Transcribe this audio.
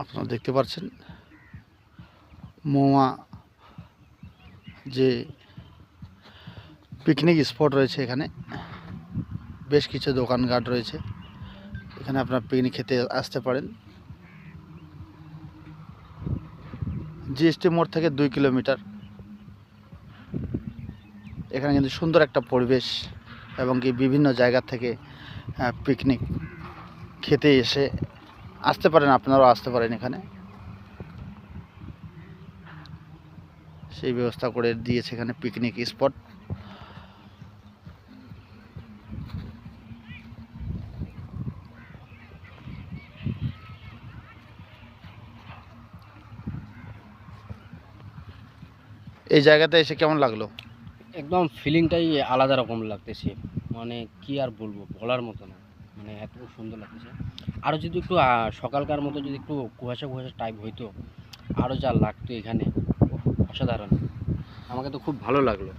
আপনারা দেখতে পাচ্ছেন মহুয়া যে পিকনিক স্পট রয়েছে, এখানে বেশ কিছু দোকানঘাট রয়েছে। এখানে আপনারা পিকনিক খেতে আসতে পারেন। জিএসটি মোড় থেকে 2 কিলোমিটার। এখানে কিন্তু সুন্দর একটা পরিবেশ এবং কি বিভিন্ন জায়গা থেকে পিকনিক খেতে আসতে পারেন, আপনারাও আসতে পারেন। এখানে সেই ব্যবস্থা করে দিয়েছে এখানে পিকনিক স্পট। এই জায়গাতে এসে কেমন লাগলো? একদম ফিলিংটাই আলাদা রকম লাগতেছে, মানে কি আর বলবো, বলার মতো না, মানে এত সুন্দর লাগতেছে। আরও যদি একটু সকালকার মতো যদি একটু কুয়াশা কুয়াশা টাইপ হইতো, আরও যা লাগতো এখানে, অসাধারণ। আমাকে তো খুব ভালো লাগলো।